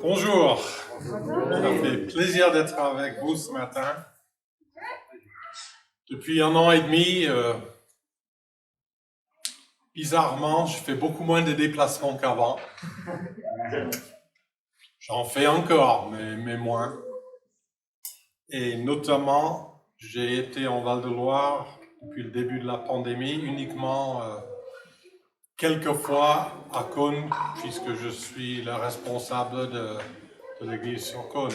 Bonjour, ça fait plaisir d'être avec vous ce matin. Depuis 1 an et demi, bizarrement, je fais beaucoup moins de déplacements qu'avant. J'en fais encore, mais moins. Et notamment, j'ai été en Val-de-Loire depuis le début de la pandémie, uniquement quelques fois à Cône, puisque je suis le responsable de l'église sur Cône.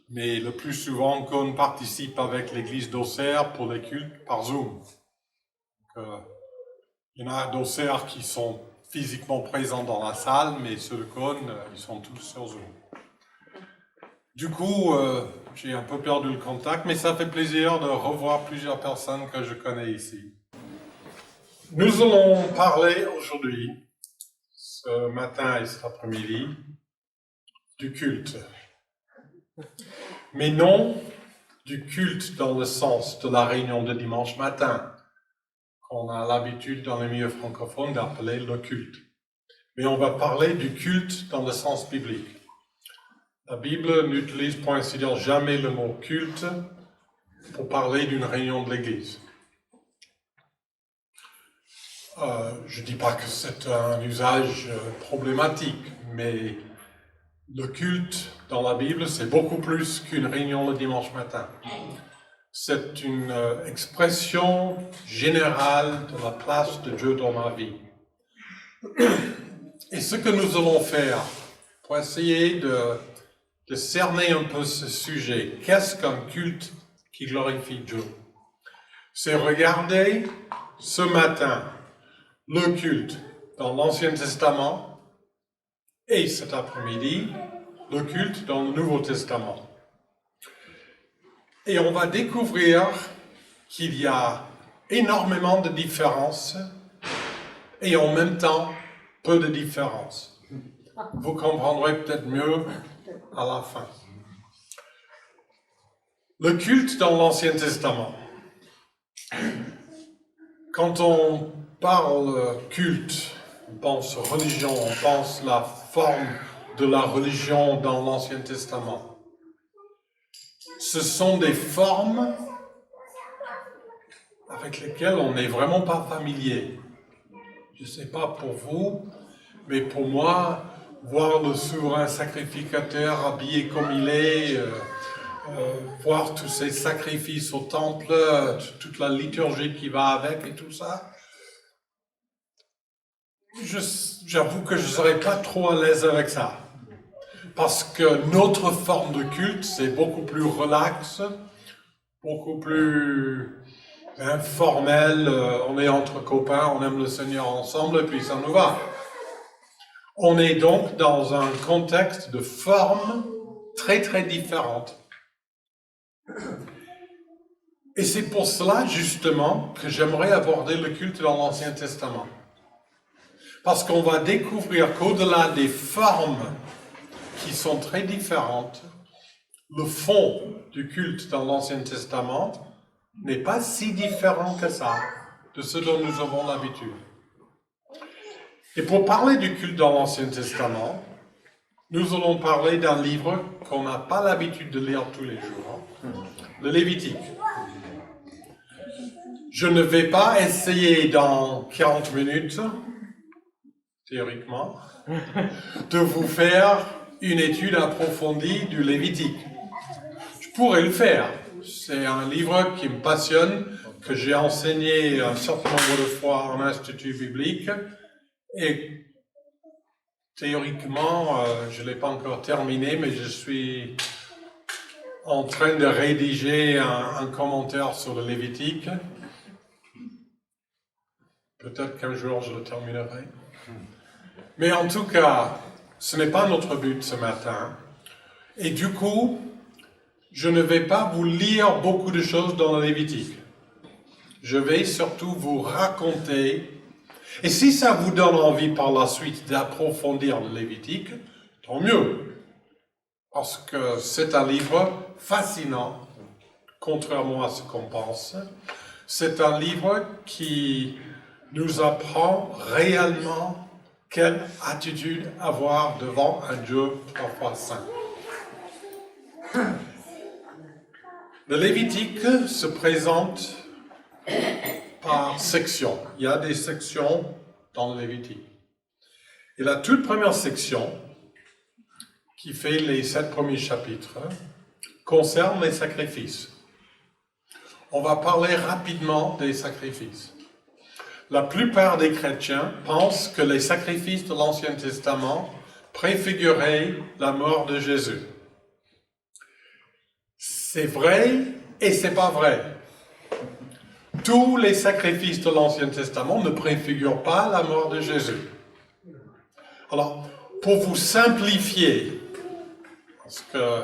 Mais le plus souvent, Cône participe avec l'église d'Auxerre pour les cultes par Zoom. Il y en a d'Auxerre qui sont physiquement présents dans la salle, mais ceux de Cône, ils sont tous sur Zoom. Du coup, j'ai un peu perdu le contact, mais ça fait plaisir de revoir plusieurs personnes que je connais ici. Nous allons parler aujourd'hui, ce matin et cet après-midi, du culte. Mais non du culte dans le sens de la réunion de dimanche matin, qu'on a l'habitude dans les milieux francophones d'appeler le culte. Mais on va parler du culte dans le sens biblique. La Bible n'utilise pour ainsi dire jamais le mot culte pour parler d'une réunion de l'Église. Je ne dis pas que c'est un usage problématique, mais le culte dans la Bible, c'est beaucoup plus qu'une réunion le dimanche matin. C'est une expression générale de la place de Dieu dans ma vie. Et ce que nous allons faire pour essayer de cerner un peu ce sujet, qu'est-ce qu'un culte qui glorifie Dieu? C'est regarder ce matin le culte dans l'Ancien Testament et cet après-midi, le culte dans le Nouveau Testament. Et on va découvrir qu'il y a énormément de différences et en même temps peu de différences. Vous comprendrez peut-être mieux à la fin. Le culte dans l'Ancien Testament. Quand on parle culte, on pense religion, on pense la forme de la religion dans l'Ancien Testament. Ce sont des formes avec lesquelles on n'est vraiment pas familier. Je ne sais pas pour vous, mais pour moi, voir le souverain sacrificateur habillé comme il est, voir tous ces sacrifices au temple, toute la liturgie qui va avec et tout ça, j'avoue que je ne serais pas trop à l'aise avec ça. Parce que notre forme de culte, c'est beaucoup plus relax, beaucoup plus informel. On est entre copains, on aime le Seigneur ensemble, et puis ça nous va. On est donc dans un contexte de formes très très différentes. Et c'est pour cela, justement, que j'aimerais aborder le culte dans l'Ancien Testament. Parce qu'on va découvrir qu'au-delà des formes qui sont très différentes, le fond du culte dans l'Ancien Testament n'est pas si différent que ça de ce dont nous avons l'habitude. Et pour parler du culte dans l'Ancien Testament, nous allons parler d'un livre qu'on n'a pas l'habitude de lire tous les jours, le Lévitique. Je ne vais pas essayer dans 40 minutes, théoriquement, de vous faire une étude approfondie du Lévitique. Je pourrais le faire. C'est un livre qui me passionne, que j'ai enseigné un certain nombre de fois en institut biblique. Et théoriquement, je ne l'ai pas encore terminé, mais je suis en train de rédiger un commentaire sur le Lévitique. Peut-être qu'un jour je le terminerai. Mais en tout cas, ce n'est pas notre but ce matin. Et du coup, je ne vais pas vous lire beaucoup de choses dans le Lévitique. Je vais surtout vous raconter. Et si ça vous donne envie par la suite d'approfondir le Lévitique, tant mieux. Parce que c'est un livre fascinant, contrairement à ce qu'on pense. C'est un livre qui nous apprend réellement quelle attitude avoir devant un Dieu parfois saint. Le Lévitique se présente par section. Il y a des sections dans le Lévitique. Et la toute première section, qui fait les 7 premiers chapitres, concerne les sacrifices. On va parler rapidement des sacrifices. La plupart des chrétiens pensent que les sacrifices de l'Ancien Testament préfiguraient la mort de Jésus. C'est vrai et c'est pas vrai. Tous les sacrifices de l'Ancien Testament ne préfigurent pas la mort de Jésus. Alors, pour vous simplifier, parce que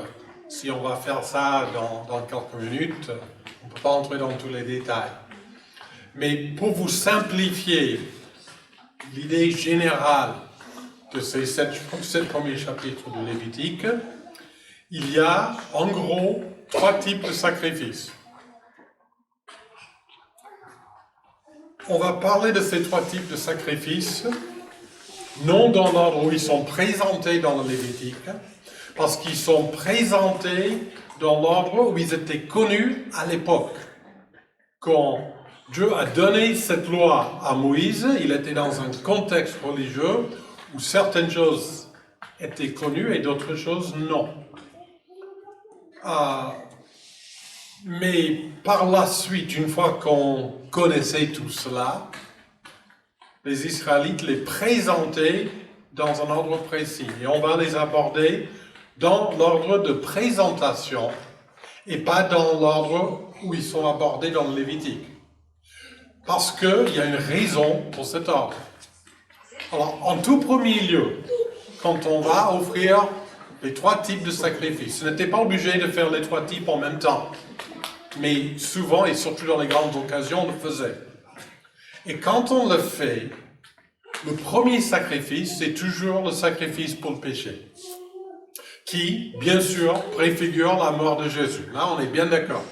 si on va faire ça dans quelques minutes, on ne peut pas entrer dans tous les détails. Mais pour vous simplifier l'idée générale de ces 7 premiers chapitres de Lévitique, il y a en gros 3 types de sacrifices. On va parler de ces 3 types de sacrifices, non dans l'ordre où ils sont présentés dans le Lévitique, parce qu'ils sont présentés dans l'ordre où ils étaient connus à l'époque. Quand Dieu a donné cette loi à Moïse, il était dans un contexte religieux où certaines choses étaient connues et d'autres choses non. Mais par la suite, une fois qu'on connaissait tout cela, les Israélites les présentaient dans un ordre précis. Et on va les aborder dans l'ordre de présentation et pas dans l'ordre où ils sont abordés dans le Lévitique. Parce qu'il y a une raison pour cet ordre. Alors, en tout premier lieu, quand on va offrir les 3 types de sacrifices, ce n'était pas obligé de faire les 3 types en même temps. Mais souvent, et surtout dans les grandes occasions, on le faisait. Et quand on le fait, le premier sacrifice, c'est toujours le sacrifice pour le péché, qui, bien sûr, préfigure la mort de Jésus. Là, on est bien d'accord.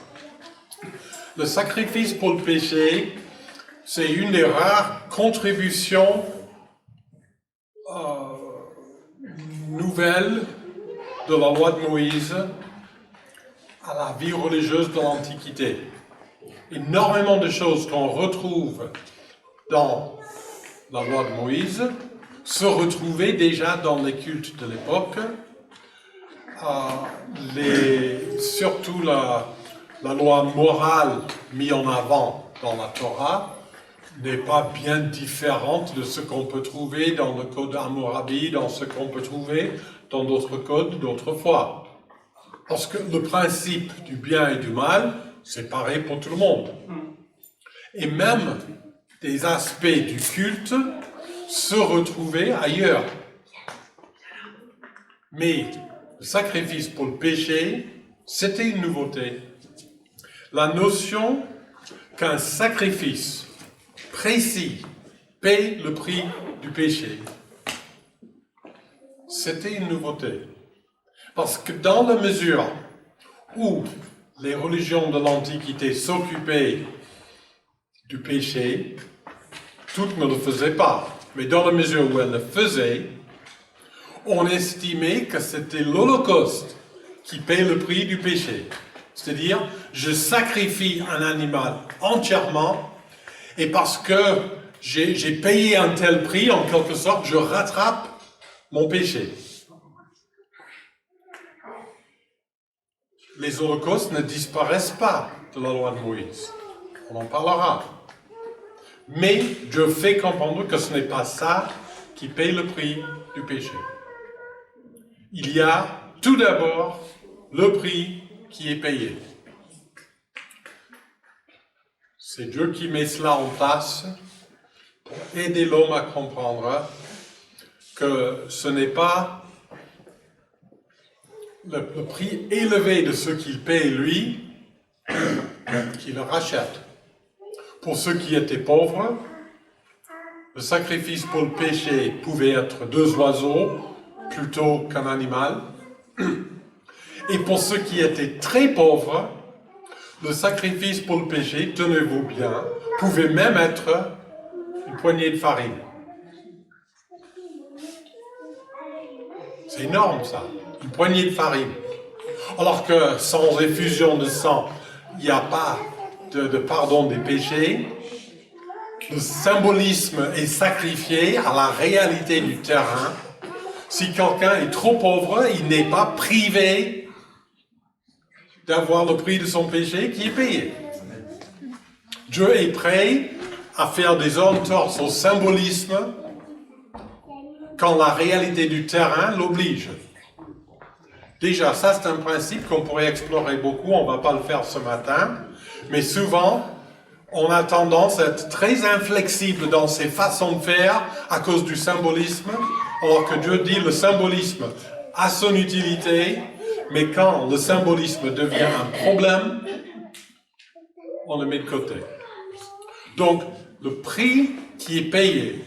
Le sacrifice pour le péché, c'est une des rares contributions nouvelles de la loi de Moïse à la vie religieuse de l'Antiquité. Énormément de choses qu'on retrouve dans la loi de Moïse se retrouvaient déjà dans les cultes de l'époque, surtout la loi morale mise en avant dans la Torah n'est pas bien différente de ce qu'on peut trouver dans le code Hammurabi, dans ce qu'on peut trouver dans d'autres codes d'autrefois. Parce que le principe du bien et du mal, c'est pareil pour tout le monde. Et même des aspects du culte se retrouvaient ailleurs. Mais le sacrifice pour le péché, c'était une nouveauté. La notion qu'un sacrifice précis paye le prix du péché, c'était une nouveauté. Parce que dans la mesure où les religions de l'Antiquité s'occupaient du péché, toutes ne le faisaient pas. Mais dans la mesure où elles le faisaient, on estimait que c'était l'Holocauste qui paye le prix du péché. C'est-à-dire, je sacrifie un animal entièrement, et parce que j'ai payé un tel prix, en quelque sorte, je rattrape mon péché. Les holocaustes ne disparaissent pas de la loi de Moïse. On en parlera. Mais Dieu fait comprendre que ce n'est pas ça qui paye le prix du péché. Il y a tout d'abord le prix qui est payé. C'est Dieu qui met cela en place pour aider l'homme à comprendre que ce n'est pas le prix élevé de ce qu'il paye lui qui le rachète. Pour ceux qui étaient pauvres, le sacrifice pour le péché pouvait être 2 oiseaux plutôt qu'un animal. Et pour ceux qui étaient très pauvres, le sacrifice pour le péché, tenez-vous bien, pouvait même être une poignée de farine. C'est énorme ça, une poignée de farine. Alors que sans effusion de sang, il n'y a pas de pardon des péchés. Le symbolisme est sacrifié à la réalité du terrain. Si quelqu'un est trop pauvre, il n'est pas privé d'avoir le prix de son péché qui est payé. Dieu est prêt à faire des entorses au symbolisme quand la réalité du terrain l'oblige. Déjà, ça c'est un principe qu'on pourrait explorer beaucoup, on ne va pas le faire ce matin, mais souvent, on a tendance à être très inflexible dans ses façons de faire à cause du symbolisme, alors que Dieu dit le symbolisme a son utilité, mais quand le symbolisme devient un problème, on le met de côté. Donc, le prix qui est payé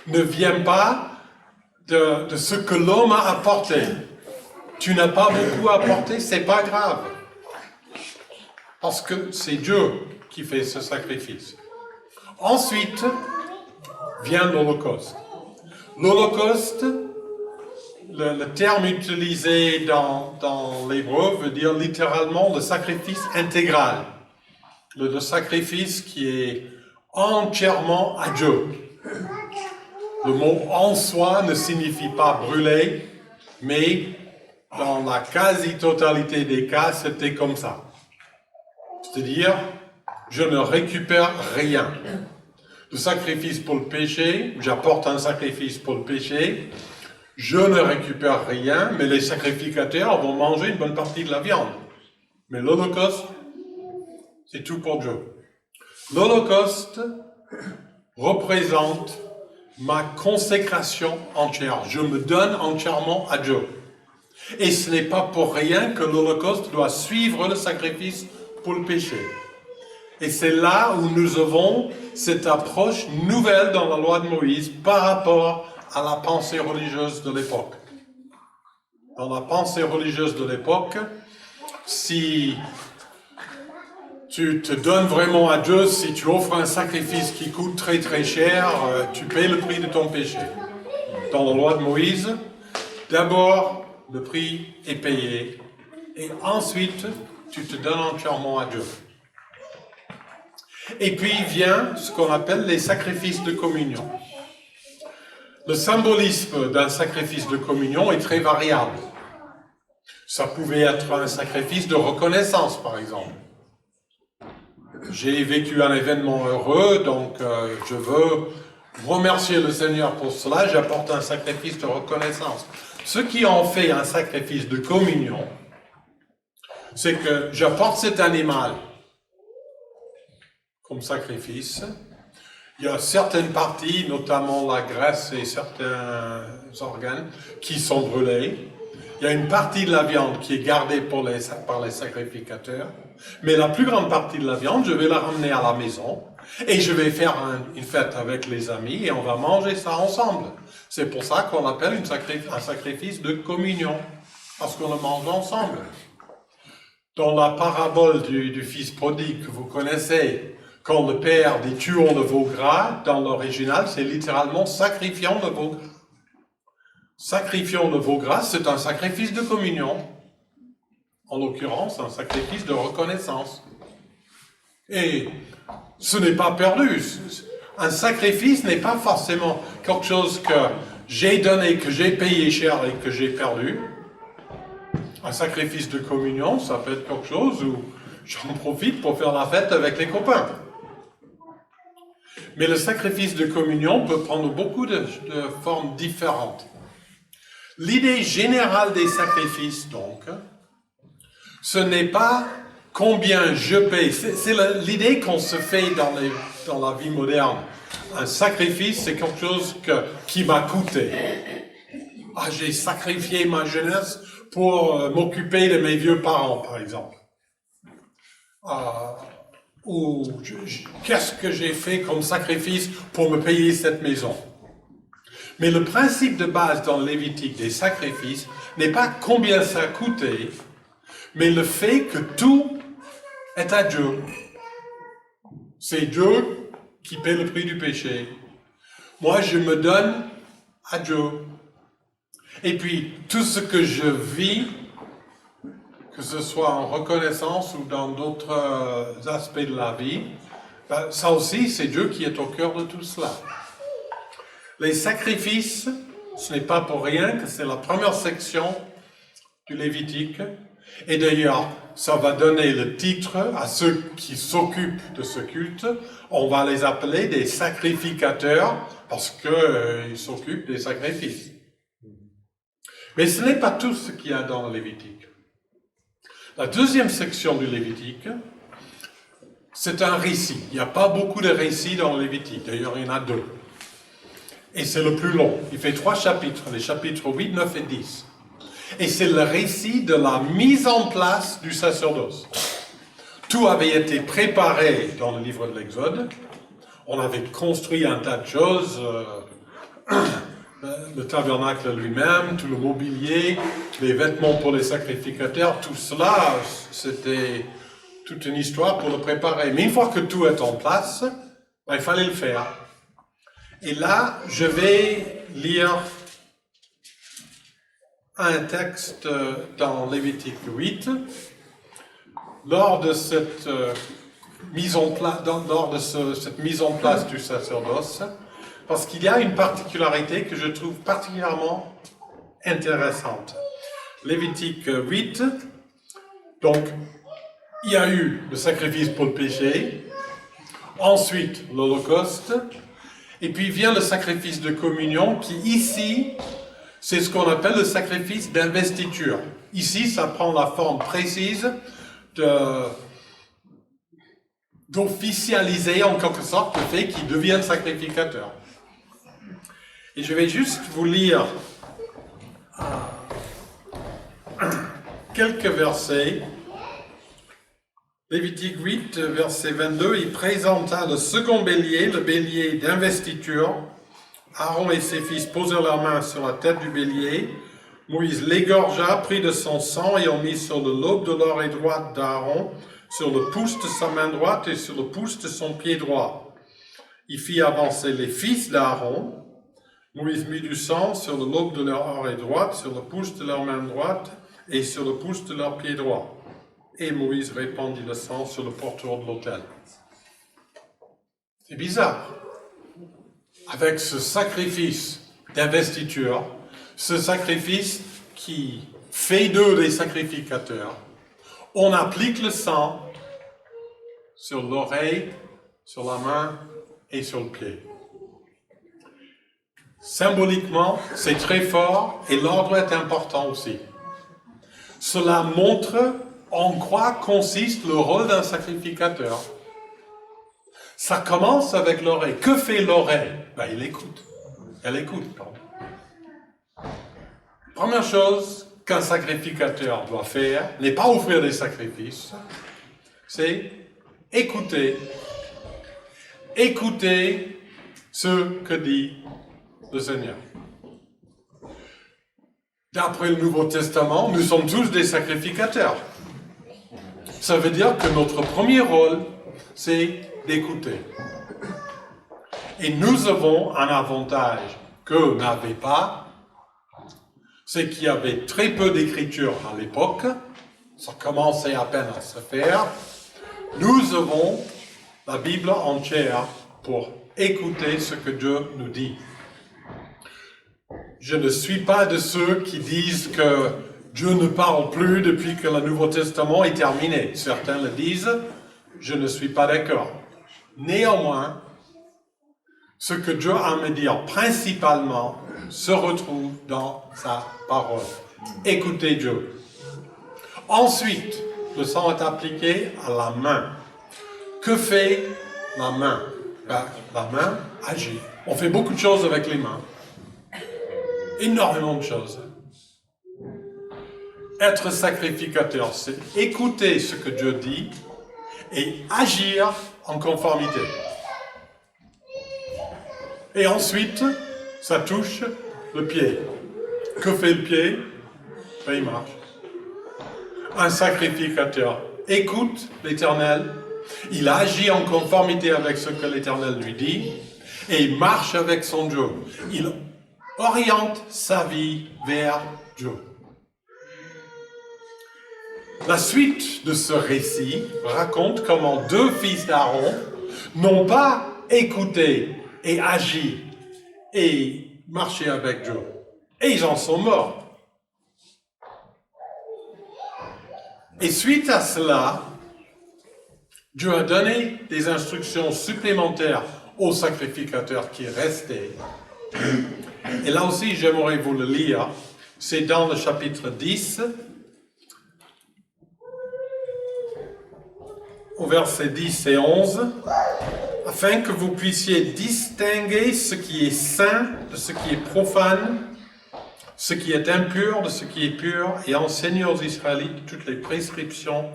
ne vient pas de ce que l'homme a apporté. Tu n'as pas beaucoup apporté, c'est pas grave. Parce que c'est Dieu qui fait ce sacrifice. Ensuite, vient l'Holocauste. L'Holocauste, le terme utilisé dans l'hébreu veut dire littéralement le sacrifice intégral. Le sacrifice qui est entièrement à Dieu. Le mot en soi ne signifie pas brûler, mais dans la quasi-totalité des cas, c'était comme ça. C'est-à-dire, je ne récupère rien. Le sacrifice pour le péché, j'apporte un sacrifice pour le péché, je ne récupère rien, mais les sacrificateurs vont manger une bonne partie de la viande. Mais l'Holocauste, c'est tout pour Dieu. L'Holocauste représente ma consécration entière. Je me donne entièrement à Dieu. Et ce n'est pas pour rien que l'Holocauste doit suivre le sacrifice pour le péché. Et c'est là où nous avons cette approche nouvelle dans la loi de Moïse par rapport à la pensée religieuse de l'époque. Dans la pensée religieuse de l'époque, si tu te donnes vraiment à Dieu, si tu offres un sacrifice qui coûte très très cher, tu payes le prix de ton péché. Dans la loi de Moïse, d'abord, le prix est payé, et ensuite, tu te donnes entièrement à Dieu. Et puis vient ce qu'on appelle les sacrifices de communion. Le symbolisme d'un sacrifice de communion est très variable. Ça pouvait être un sacrifice de reconnaissance, par exemple. J'ai vécu un événement heureux, donc je veux remercier le Seigneur pour cela, j'apporte un sacrifice de reconnaissance. Ce qui en fait un sacrifice de communion, c'est que j'apporte cet animal comme sacrifice. Il y a certaines parties, notamment la graisse et certains organes, qui sont brûlés. Il y a une partie de la viande qui est gardée par les sacrificateurs, mais la plus grande partie de la viande, je vais la ramener à la maison et je vais faire une fête avec les amis et on va manger ça ensemble. C'est pour ça qu'on appelle un sacrifice de communion, parce qu'on le mange ensemble. Dans la parabole du fils prodigue que vous connaissez, quand le père dit « tuons le veau gras », dans l'original, c'est littéralement « sacrifions le veau gras ». Sacrifions le veau gras, c'est un sacrifice de communion. En l'occurrence, un sacrifice de reconnaissance. Et ce n'est pas perdu. Un sacrifice n'est pas forcément quelque chose que j'ai donné, que j'ai payé cher et que j'ai perdu. Un sacrifice de communion, ça peut être quelque chose où j'en profite pour faire la fête avec les copains. Mais le sacrifice de communion peut prendre beaucoup de formes différentes. L'idée générale des sacrifices, donc, ce n'est pas combien je paye. C'est l'idée qu'on se fait dans la vie moderne. Un sacrifice, c'est quelque chose qui m'a coûté. Ah, j'ai sacrifié ma jeunesse pour m'occuper de mes vieux parents, par exemple. Ou qu'est-ce que j'ai fait comme sacrifice pour me payer cette maison? Mais le principe de base dans le Lévitique des sacrifices n'est pas combien ça a coûté, mais le fait que tout est à Dieu. C'est Dieu qui paie le prix du péché. Moi, je me donne à Dieu. Et puis, tout ce que je vis, que ce soit en reconnaissance ou dans d'autres aspects de la vie, ben, ça aussi, c'est Dieu qui est au cœur de tout cela. Les sacrifices, ce n'est pas pour rien que c'est la première section du Lévitique. Et d'ailleurs, ça va donner le titre à ceux qui s'occupent de ce culte. On va les appeler des sacrificateurs parce qu'ils s'occupent des sacrifices. Mais ce n'est pas tout ce qu'il y a dans le Lévitique. La deuxième section du Lévitique, c'est un récit. Il n'y a pas beaucoup de récits dans le Lévitique. D'ailleurs, il y en a 2. Et c'est le plus long. Il fait 3 chapitres, les chapitres 8, 9 et 10. Et c'est le récit de la mise en place du sacerdoce. Tout avait été préparé dans le livre de l'Exode. On avait construit un tas de choses, le tabernacle lui-même, tout le mobilier, les vêtements pour les sacrificateurs, tout cela, c'était toute une histoire pour le préparer. Mais une fois que tout est en place, ben, il fallait le faire. Et là, je vais lire un texte dans Lévitique 8. Lors de cette mise en place du sacerdoce, parce qu'il y a une particularité que je trouve particulièrement intéressante. Lévitique 8, donc, il y a eu le sacrifice pour le péché, ensuite l'Holocauste, et puis vient le sacrifice de communion qui, ici, c'est ce qu'on appelle le sacrifice d'investiture. Ici, ça prend la forme précise d'officialiser en quelque sorte le fait qu'il devienne sacrificateur. Et je vais juste vous lire quelques versets. Lévitique 8, verset 22, il présenta le second bélier, le bélier d'investiture. Aaron et ses fils posèrent leurs mains sur la tête du bélier. Moïse l'égorgea, prit de son sang et en mit sur le lobe de l'oreille droite d'Aaron, sur le pouce de sa main droite et sur le pouce de son pied droit. Il fit avancer les fils d'Aaron. Moïse mit du sang sur le lobe de leur oreille droite, sur le pouce de leur main droite et sur le pouce de leur pied droit. Et Moïse répandit le sang sur le pourtour de l'autel. C'est bizarre. Avec ce sacrifice d'investiture, ce sacrifice qui fait d'eux des sacrificateurs, on applique le sang sur l'oreille, sur la main et sur le pied. Symboliquement, c'est très fort et l'ordre est important aussi. Cela montre en quoi consiste le rôle d'un sacrificateur. Ça commence avec l'oreille. Que fait l'oreille? Ben, il écoute. Elle écoute, pardon. Première chose qu'un sacrificateur doit faire, n'est pas offrir des sacrifices, c'est écouter. Écouter ce que dit le Seigneur. D'après le Nouveau Testament, nous sommes tous des sacrificateurs. Ça veut dire que notre premier rôle, c'est d'écouter. Et nous avons un avantage qu'eux n'avaient pas, c'est qu'il y avait très peu d'écriture à l'époque, ça commençait à peine à se faire. Nous avons la Bible entière pour écouter ce que Dieu nous dit. Je ne suis pas de ceux qui disent que Dieu ne parle plus depuis que le Nouveau Testament est terminé. Certains le disent, je ne suis pas d'accord. Néanmoins, ce que Dieu a à me dire principalement se retrouve dans sa parole. Écoutez Dieu. Ensuite, le sang est appliqué à la main. Que fait la main? Ben, la main agit. On fait beaucoup de choses avec les mains. Énormément de choses. Être sacrificateur, c'est écouter ce que Dieu dit et agir en conformité. Et ensuite, ça touche le pied. Que fait le pied? Ben, il marche. Un sacrificateur écoute l'Éternel, il agit en conformité avec ce que l'Éternel lui dit, et il marche avec son Dieu. Il oriente sa vie vers Dieu. La suite de ce récit raconte comment deux fils d'Aaron n'ont pas écouté et agi et marché avec Dieu. Et ils en sont morts. Et suite à cela, Dieu a donné des instructions supplémentaires au sacrificateur qui restait. Et là aussi, j'aimerais vous le lire. C'est dans le chapitre 10, au verset 10 et 11, afin que vous puissiez distinguer ce qui est saint de ce qui est profane, ce qui est impur de ce qui est pur, et enseigner aux Israélites toutes les prescriptions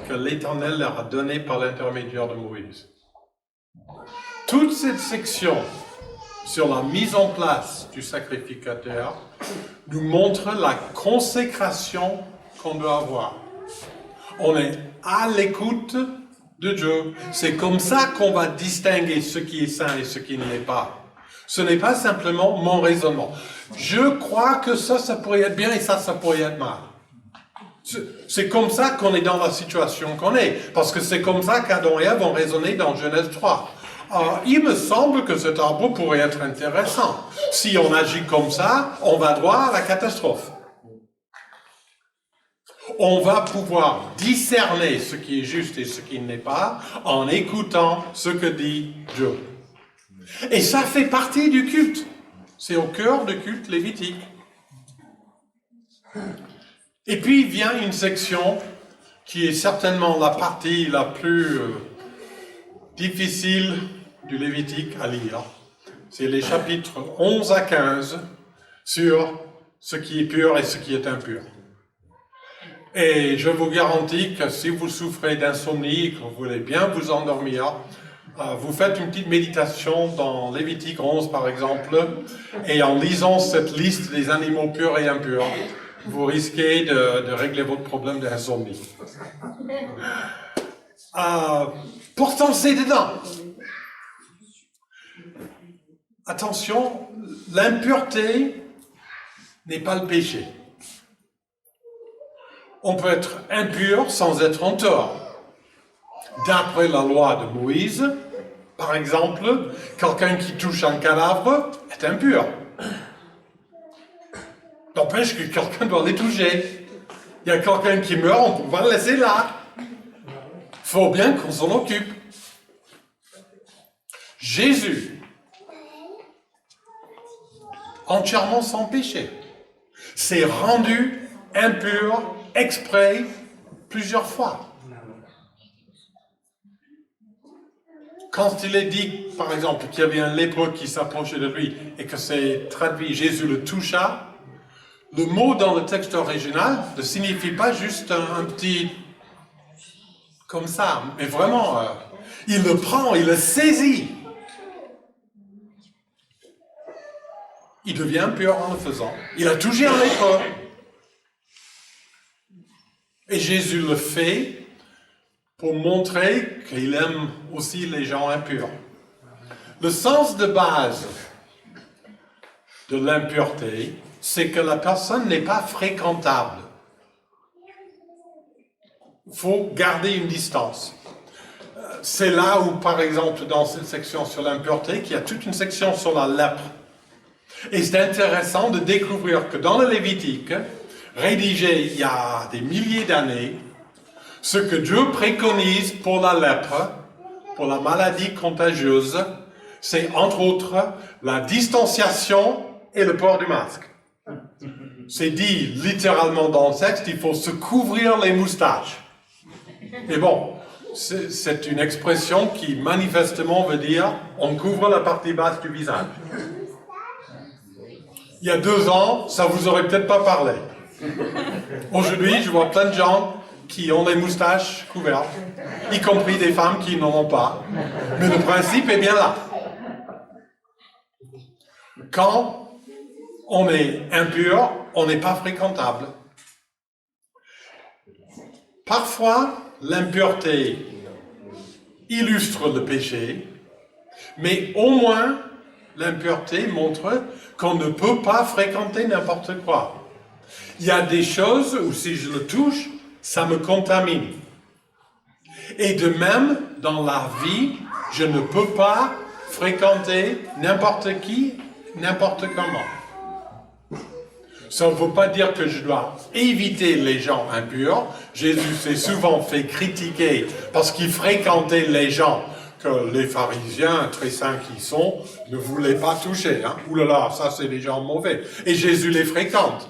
que l'Éternel leur a données par l'intermédiaire de Moïse. Toute cette section sur la mise en place du sacrificateur nous montre la consécration qu'on doit avoir. On est à l'écoute de Dieu. C'est comme ça qu'on va distinguer ce qui est saint et ce qui ne l'est pas. Ce n'est pas simplement mon raisonnement. Je crois que ça pourrait être bien et ça pourrait être mal. C'est comme ça qu'on est dans la situation qu'on est. Parce que c'est comme ça qu'Adam et Ève ont raisonné dans Genèse 3. Il me semble que cet arbre pourrait être intéressant. Si on agit comme ça, on va droit à la catastrophe. On va pouvoir discerner ce qui est juste et ce qui n'est pas en écoutant ce que dit Dieu. Et ça fait partie du culte. C'est au cœur du culte lévitique. Et puis vient une section qui est certainement la partie la plus difficile du Lévitique à lire. C'est les chapitres 11 à 15 sur ce qui est pur et ce qui est impur. Et je vous garantis que si vous souffrez d'insomnie et que vous voulez bien vous endormir, vous faites une petite méditation dans Lévitique 11 par exemple, et en lisant cette liste des animaux purs et impurs, vous risquez de régler votre problème d'insomnie. Pourtant, c'est dedans. Attention, l'impureté n'est pas le péché. On peut être impur sans être en tort. D'après la loi de Moïse, par exemple, quelqu'un qui touche un cadavre est impur. N'empêche que quelqu'un doit les toucher. Il y a quelqu'un qui meurt, on va le laisser là. Il faut bien qu'on s'en occupe. Jésus, entièrement sans péché, s'est rendu impur exprès plusieurs fois. Quand il est dit, par exemple, qu'il y avait un lépreux qui s'approchait de lui et que c'est traduit, Jésus le toucha, le mot dans le texte original ne signifie pas juste un petit comme ça, mais vraiment, il le prend, il le saisit. Il devient pur en le faisant. Il a touché un lépreux. Et Jésus le fait pour montrer qu'il aime aussi les gens impurs. Le sens de base de l'impureté, c'est que la personne n'est pas fréquentable. Il faut garder une distance. C'est là où, par exemple, dans cette section sur l'impureté, qu'il y a toute une section sur la lèpre. Et c'est intéressant de découvrir que dans le Lévitique, rédigé il y a des milliers d'années, ce que Dieu préconise pour la lèpre, pour la maladie contagieuse, c'est entre autres la distanciation et le port du masque. C'est dit littéralement dans le texte, il faut se couvrir les moustaches. Mais bon, c'est une expression qui manifestement veut dire on couvre la partie basse du visage. Il y a 2 ans, ça vous aurait peut-être pas parlé. Aujourd'hui, je vois plein de gens qui ont les moustaches couvertes, y compris des femmes qui n'en ont pas. Mais le principe est bien là. Quand on est impur, on n'est pas fréquentable. Parfois, l'impureté illustre le péché, mais au moins, l'impureté montre qu'on ne peut pas fréquenter n'importe quoi. Il y a des choses où si je le touche, ça me contamine. Et de même, dans la vie, je ne peux pas fréquenter n'importe qui, n'importe comment. Ça ne veut pas dire que je dois éviter les gens impurs. Jésus s'est souvent fait critiquer parce qu'il fréquentait les gens que les pharisiens, très saints qu'ils sont, ne voulaient pas toucher. Ouh là là, ça c'est des gens mauvais. Et Jésus les fréquente.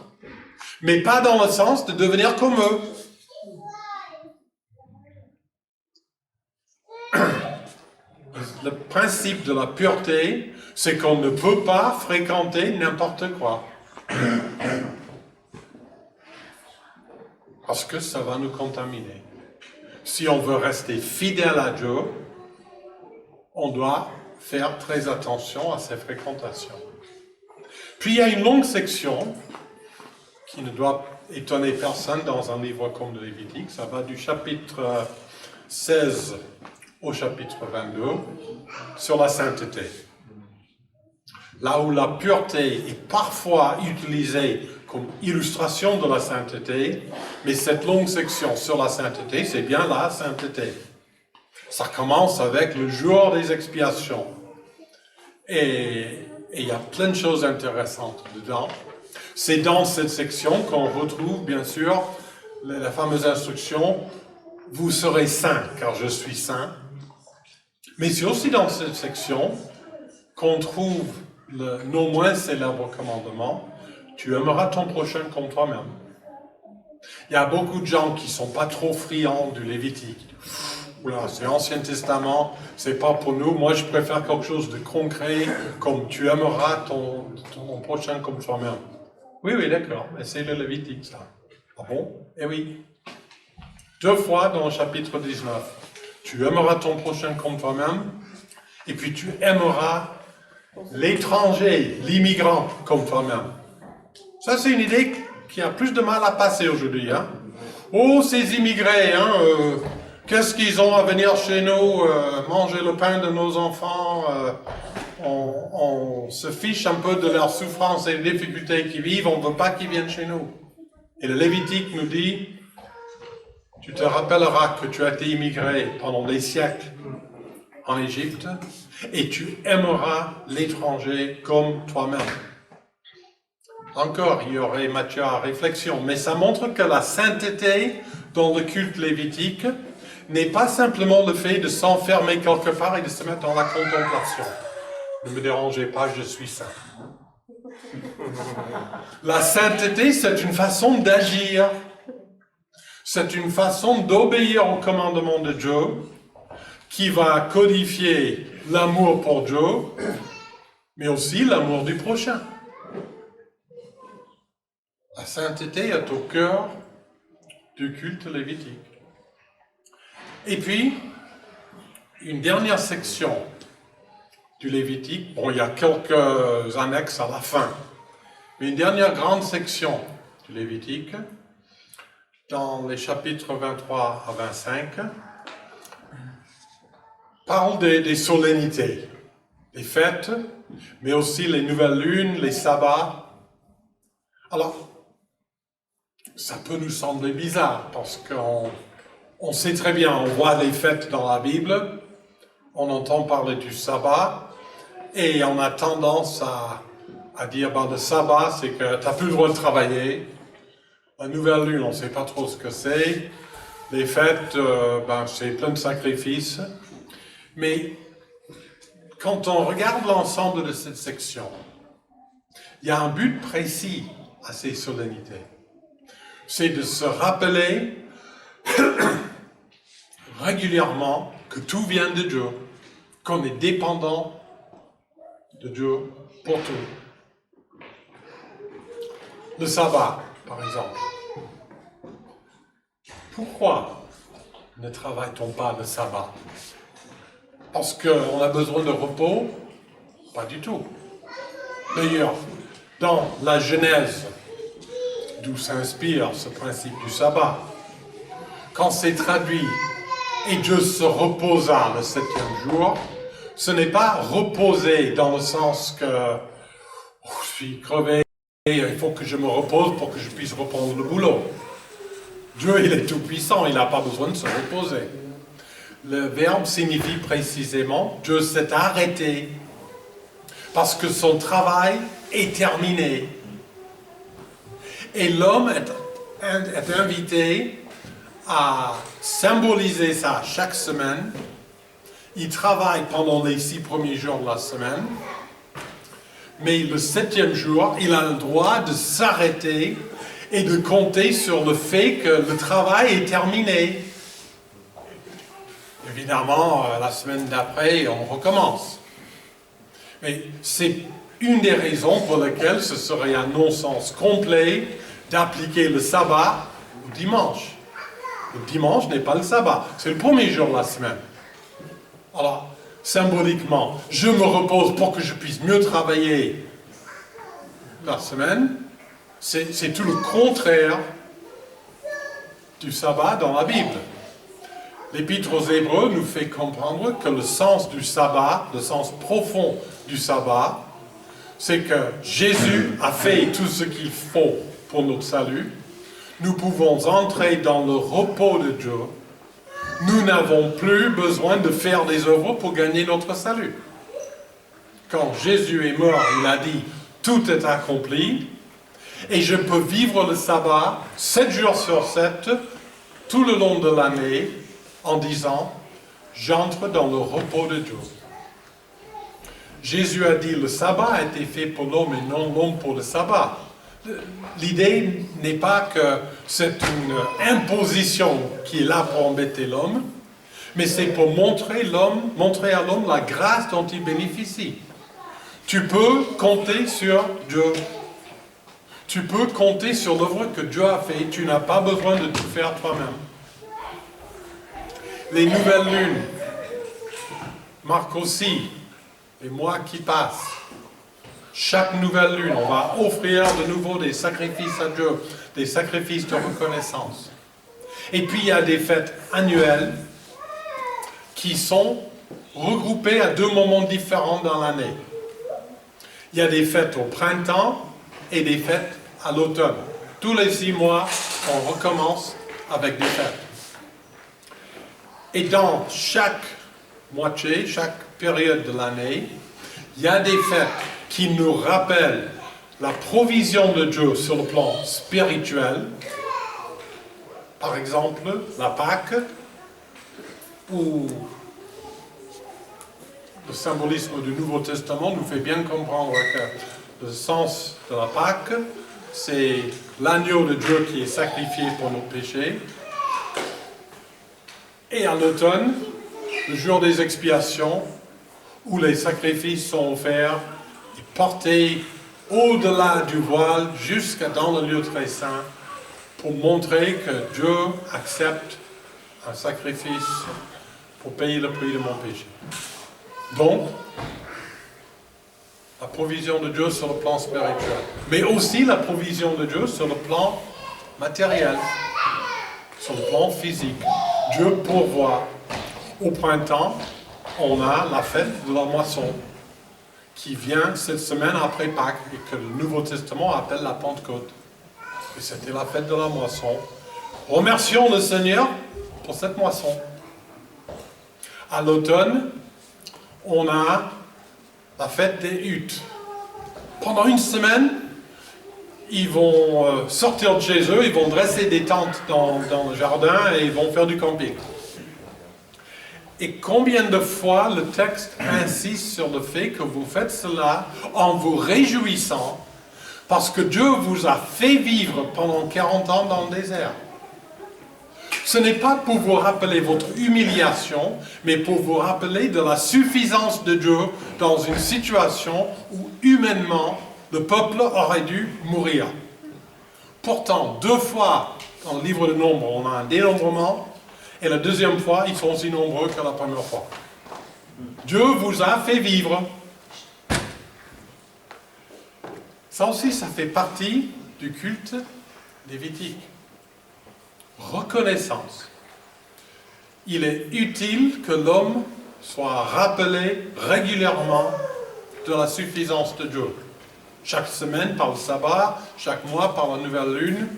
Mais pas dans le sens de devenir comme eux. Le principe de la pureté, c'est qu'on ne peut pas fréquenter n'importe quoi. Parce que ça va nous contaminer. Si on veut rester fidèle à Dieu, on doit faire très attention à ses fréquentations. Puis il y a une longue section qui ne doit étonner personne dans un livre comme le Lévitique. Ça va du chapitre 16 au chapitre 22 sur la sainteté. Là où la pureté est parfois utilisée comme illustration de la sainteté, mais cette longue section sur la sainteté, c'est bien la sainteté. Ça commence avec le jour des expiations. Et il y a plein de choses intéressantes dedans. C'est dans cette section qu'on retrouve, bien sûr, la fameuse instruction « Vous serez saints, car je suis saint ». Mais c'est aussi dans cette section qu'on trouve le non moins célèbre commandement « Tu aimeras ton prochain comme toi-même ». Il y a beaucoup de gens qui ne sont pas trop friands du Lévitique. Oula, c'est l'Ancien Testament, c'est pas pour nous. Moi, je préfère quelque chose de concret, comme « Tu aimeras ton prochain comme toi-même ». Oui, d'accord, mais c'est le Lévitique, ça. Ah bon? Eh oui. 2 fois dans le chapitre 19. Tu aimeras ton prochain comme toi-même, et puis tu aimeras l'étranger, l'immigrant comme toi-même. Ça, c'est une idée qui a plus de mal à passer aujourd'hui. Oh, ces immigrés, qu'est-ce qu'ils ont à venir chez nous, manger le pain de nos enfants, on se fiche un peu de leurs souffrances et des difficultés qu'ils vivent, on ne veut pas qu'ils viennent chez nous. Et le Lévitique nous dit, tu te rappelleras que tu as été immigré pendant des siècles en Égypte, et tu aimeras l'étranger comme toi-même. Encore, il y aurait matière à réflexion, mais ça montre que la sainteté dans le culte lévitique n'est pas simplement le fait de s'enfermer quelque part et de se mettre dans la contemplation. Ne me dérangez pas, je suis saint. La sainteté, c'est une façon d'agir. C'est une façon d'obéir au commandement de Dieu qui va codifier l'amour pour Dieu, mais aussi l'amour du prochain. La sainteté est au cœur du culte lévitique. Et puis, une dernière section du Lévitique. Bon, il y a quelques annexes à la fin, mais une dernière grande section du Lévitique, dans les chapitres 23 à 25, parle des solennités, des fêtes, mais aussi les nouvelles lunes, les sabbats. Alors, ça peut nous sembler bizarre, parce qu'on sait très bien, on voit les fêtes dans la Bible, on entend parler du sabbat, et on a tendance à dire, le sabbat, c'est que tu n'as plus le droit de travailler. La nouvelle lune, on ne sait pas trop ce que c'est. Les fêtes, c'est plein de sacrifices. Mais quand on regarde l'ensemble de cette section, il y a un but précis à ces solennités. C'est de se rappeler régulièrement que tout vient de Dieu, qu'on est dépendant de Dieu pour tout. Le sabbat, par exemple. Pourquoi ne travaille-t-on pas le sabbat? Parce qu'on a besoin de repos? Pas du tout. D'ailleurs, dans la Genèse, d'où s'inspire ce principe du sabbat, quand c'est traduit « et Dieu se reposa le 7e jour », Ce n'est pas reposer dans le sens que oh, je suis crevé, il faut que je me repose pour que je puisse reprendre le boulot. Dieu, il est tout puissant, il n'a pas besoin de se reposer. Le verbe signifie précisément Dieu s'est arrêté parce que son travail est terminé. Et l'homme est invité à symboliser ça chaque semaine. Il travaille pendant les 6 premiers jours de la semaine, mais le 7e jour, il a le droit de s'arrêter et de compter sur le fait que le travail est terminé. Évidemment, la semaine d'après, on recommence. Mais c'est une des raisons pour lesquelles ce serait un non-sens complet d'appliquer le sabbat au dimanche. Le dimanche n'est pas le sabbat, c'est le premier jour de la semaine. Alors, symboliquement, je me repose pour que je puisse mieux travailler la semaine. C'est tout le contraire du sabbat dans la Bible. L'Épître aux Hébreux nous fait comprendre que le sens du sabbat, le sens profond du sabbat, c'est que Jésus a fait tout ce qu'il faut pour notre salut. Nous pouvons entrer dans le repos de Dieu. Nous n'avons plus besoin de faire des œuvres pour gagner notre salut. Quand Jésus est mort, il a dit « Tout est accompli » et je peux vivre le sabbat 7 jours sur 7, tout le long de l'année, en disant « J'entre dans le repos de Dieu ». Jésus a dit « Le sabbat a été fait pour l'homme et non l'homme pour le sabbat ». L'idée n'est pas que c'est une imposition qui est là pour embêter l'homme, mais c'est pour montrer à l'homme la grâce dont il bénéficie. Tu peux compter sur Dieu. Tu peux compter sur l'œuvre que Dieu a fait. Tu n'as pas besoin de tout faire toi-même. Les nouvelles lunes marquent aussi les mois qui passent. Chaque nouvelle lune, on va offrir de nouveau des sacrifices à Dieu, des sacrifices de reconnaissance. Et puis il y a des fêtes annuelles qui sont regroupées à 2 moments différents dans l'année. Il y a des fêtes au printemps et des fêtes à l'automne. Tous les 6 mois, on recommence avec des fêtes. Et dans chaque moitié, chaque période de l'année, il y a des fêtes qui nous rappellent la provision de Dieu sur le plan spirituel. Par exemple, la Pâque, où le symbolisme du Nouveau Testament nous fait bien comprendre que le sens de la Pâque, c'est l'agneau de Dieu qui est sacrifié pour nos péchés. Et à l'automne, le jour des expiations, où les sacrifices sont offerts et portés au-delà du voile jusqu'à dans le lieu très saint pour montrer que Dieu accepte un sacrifice pour payer le prix de mon péché. Donc, la provision de Dieu sur le plan spirituel, mais aussi la provision de Dieu sur le plan matériel, sur le plan physique. Dieu pourvoit. Au printemps, on a la fête de la moisson qui vient cette semaine après Pâques et que le Nouveau Testament appelle la Pentecôte. Et c'était la fête de la moisson. Remercions le Seigneur pour cette moisson. À l'automne, on a la fête des huttes. Pendant une semaine, ils vont sortir de chez eux, ils vont dresser des tentes dans le jardin et ils vont faire du camping. Et combien de fois le texte insiste sur le fait que vous faites cela en vous réjouissant parce que Dieu vous a fait vivre pendant 40 ans dans le désert. Ce n'est pas pour vous rappeler votre humiliation, mais pour vous rappeler de la suffisance de Dieu dans une situation où humainement le peuple aurait dû mourir. Pourtant, 2 fois dans le livre de Nombres, on a un dénombrement. Et la deuxième fois, ils sont aussi nombreux que la première fois. Dieu vous a fait vivre. Ça aussi, ça fait partie du culte lévitique. Reconnaissance. Il est utile que l'homme soient rappelés régulièrement de la suffisance de Dieu. Chaque semaine par le sabbat, chaque mois par la nouvelle lune,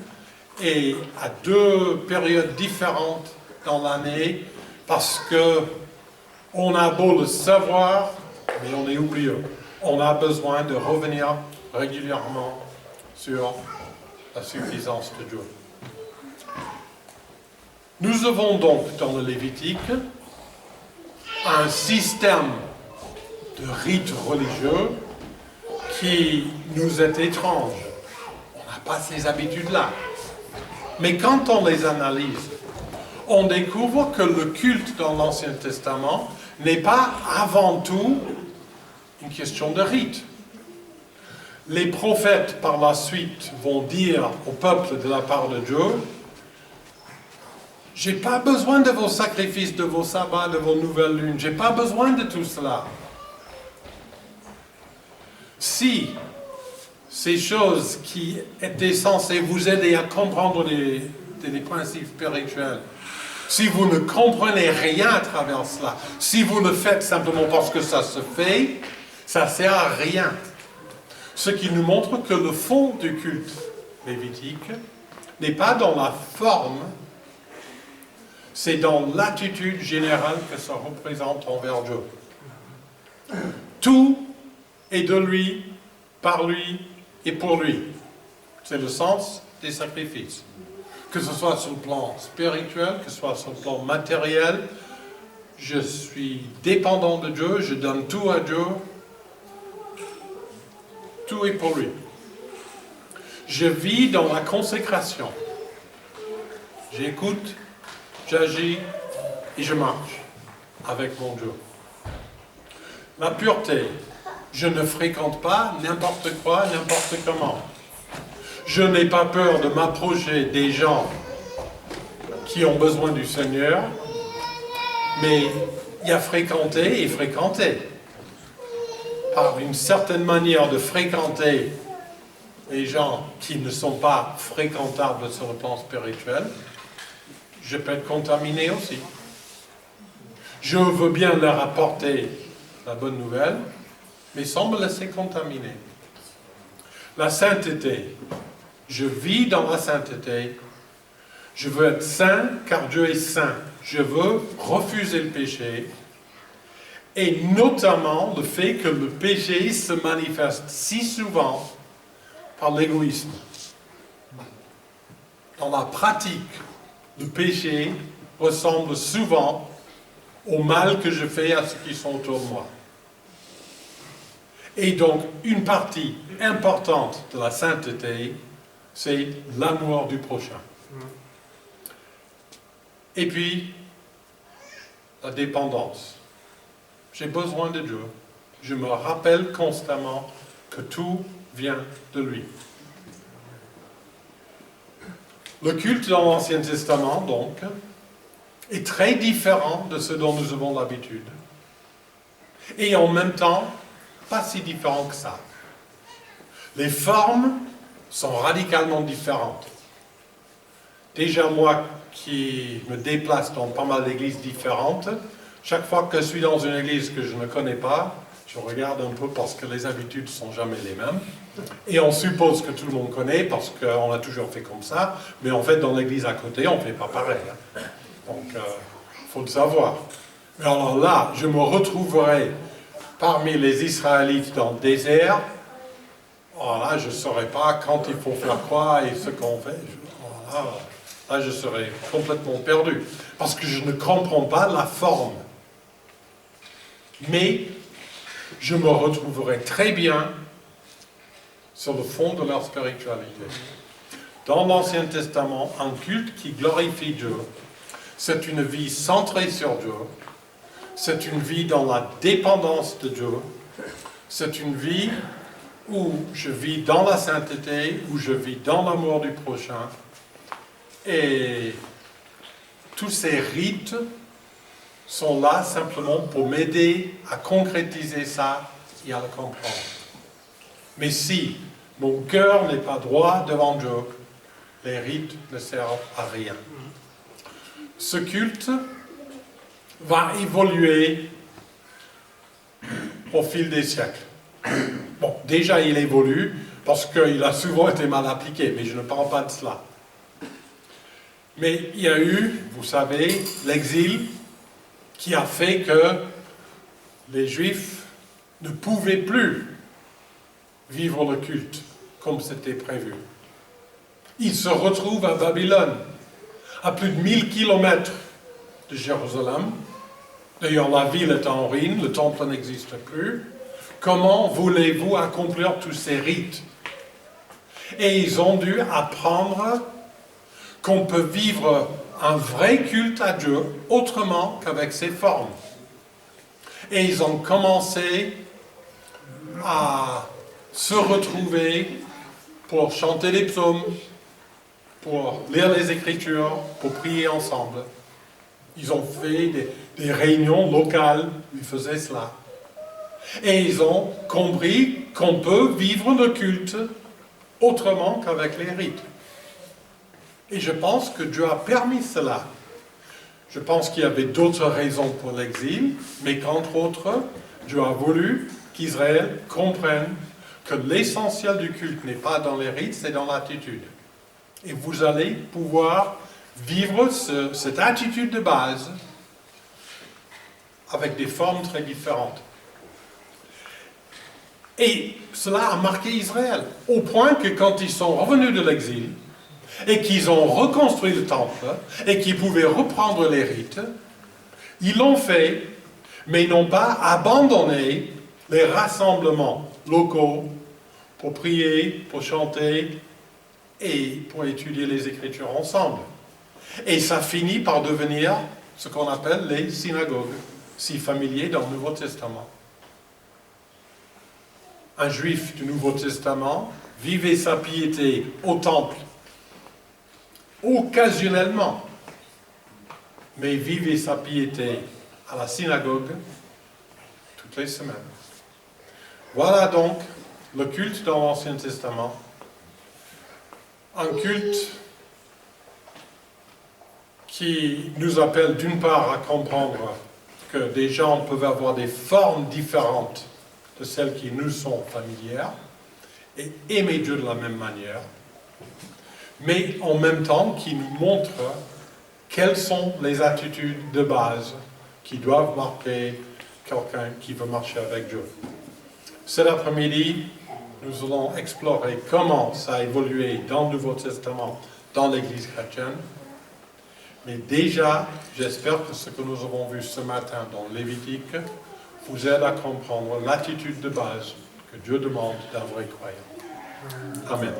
et à 2 périodes différentes dans l'année, parce que on a beau le savoir, mais on est oublieux. On a besoin de revenir régulièrement sur la suffisance de Dieu. Nous avons donc dans le Lévitique un système de rites religieux qui nous est étrange. On n'a pas ces habitudes-là. Mais quand on les analyse, on découvre que le culte dans l'Ancien Testament n'est pas avant tout une question de rite. Les prophètes, par la suite, vont dire au peuple de la part de Dieu, « J'ai pas besoin de vos sacrifices, de vos sabbats, de vos nouvelles lunes. J'ai pas besoin de tout cela. » Si ces choses qui étaient censées vous aider à comprendre des principes spirituels, si vous ne comprenez rien à travers cela, si vous le faites simplement parce que ça se fait, ça ne sert à rien. Ce qui nous montre que le fond du culte lévitique n'est pas dans la forme, c'est dans l'attitude générale que ça représente envers Dieu. Tout est de lui, par lui et pour lui. C'est le sens des sacrifices. Que ce soit sur le plan spirituel, que ce soit sur le plan matériel, je suis dépendant de Dieu, je donne tout à Dieu, tout est pour lui. Je vis dans la consécration. J'écoute, j'agis et je marche avec mon Dieu. La pureté, je ne fréquente pas n'importe quoi, n'importe comment. Je n'ai pas peur de m'approcher des gens qui ont besoin du Seigneur, mais il y a fréquenter et fréquenter. Par une certaine manière de fréquenter les gens qui ne sont pas fréquentables sur le plan spirituel, je peux être contaminé aussi. Je veux bien leur apporter la bonne nouvelle, mais sans me laisser contaminer. La sainteté. Je vis dans la sainteté. Je veux être saint car Dieu est saint. Je veux refuser le péché. Et notamment le fait que le péché se manifeste si souvent par l'égoïsme. Dans la pratique, le péché ressemble souvent au mal que je fais à ceux qui sont autour de moi. Et donc, une partie importante de la sainteté, c'est l'amour du prochain. Et puis, la dépendance. J'ai besoin de Dieu. Je me rappelle constamment que tout vient de lui. Le culte dans l'Ancien Testament, donc, est très différent de ce dont nous avons l'habitude. Et en même temps, pas si différent que ça. Les formes sont radicalement différentes. Déjà, moi qui me déplace dans pas mal d'églises différentes, chaque fois que je suis dans une église que je ne connais pas, je regarde un peu parce que les habitudes ne sont jamais les mêmes. Et on suppose que tout le monde connaît parce qu'on a toujours fait comme ça, mais en fait, dans l'église à côté, on ne fait pas pareil. Donc, il faut le savoir. Mais alors là, je me retrouverai parmi les Israélites dans le désert. Alors là, je ne saurais pas quand il faut faire quoi et ce qu'on fait. Là, je serais complètement perdu. Parce que je ne comprends pas la forme. Mais je me retrouverai très bien sur le fond de leur spiritualité. Dans l'Ancien Testament, un culte qui glorifie Dieu, c'est une vie centrée sur Dieu, c'est une vie dans la dépendance de Dieu, c'est une vie où je vis dans la sainteté, où je vis dans l'amour du prochain, et tous ces rites sont là simplement pour m'aider à concrétiser ça et à le comprendre. Mais si mon cœur n'est pas droit devant Dieu, les rites ne servent à rien. Ce culte va évoluer au fil des siècles. Bon, déjà il évolue parce qu'il a souvent été mal appliqué, mais je ne parle pas de cela. Mais il y a eu, vous savez, l'exil qui a fait que les Juifs ne pouvaient plus vivre le culte comme c'était prévu. Ils se retrouvent à Babylone, à plus de 1000 kilomètres de Jérusalem. D'ailleurs, la ville est en ruine, le temple n'existe plus. Comment voulez-vous accomplir tous ces rites? Et ils ont dû apprendre qu'on peut vivre un vrai culte à Dieu autrement qu'avec ces formes. Et ils ont commencé à se retrouver pour chanter les psaumes, pour lire les Écritures, pour prier ensemble. Ils ont fait des réunions locales où ils faisaient cela. Et ils ont compris qu'on peut vivre le culte autrement qu'avec les rites. Et je pense que Dieu a permis cela. Je pense qu'il y avait d'autres raisons pour l'exil, mais qu'entre autres, Dieu a voulu qu'Israël comprenne que l'essentiel du culte n'est pas dans les rites, c'est dans l'attitude. Et vous allez pouvoir vivre cette attitude de base avec des formes très différentes. Et cela a marqué Israël, au point que quand ils sont revenus de l'exil, et qu'ils ont reconstruit le temple, et qu'ils pouvaient reprendre les rites, ils l'ont fait, mais ils n'ont pas abandonné les rassemblements locaux pour prier, pour chanter, et pour étudier les Écritures ensemble. Et ça finit par devenir ce qu'on appelle les synagogues, si familiers dans le Nouveau Testament. Un juif du Nouveau Testament vivait sa piété au temple, occasionnellement, mais vivait sa piété à la synagogue toutes les semaines. Voilà donc le culte dans l'Ancien Testament. Un culte qui nous appelle d'une part à comprendre que des gens peuvent avoir des formes différentes de celles qui nous sont familières et aimer Dieu de la même manière, mais en même temps qui nous montre quelles sont les attitudes de base qui doivent marquer quelqu'un qui veut marcher avec Dieu. Cet après-midi, nous allons explorer comment ça a évolué dans le Nouveau Testament, dans l'Église chrétienne. Mais déjà, j'espère que ce que nous avons vu ce matin dans Lévitique vous aide à comprendre l'attitude de base que Dieu demande d'un vrai croyant. Amen.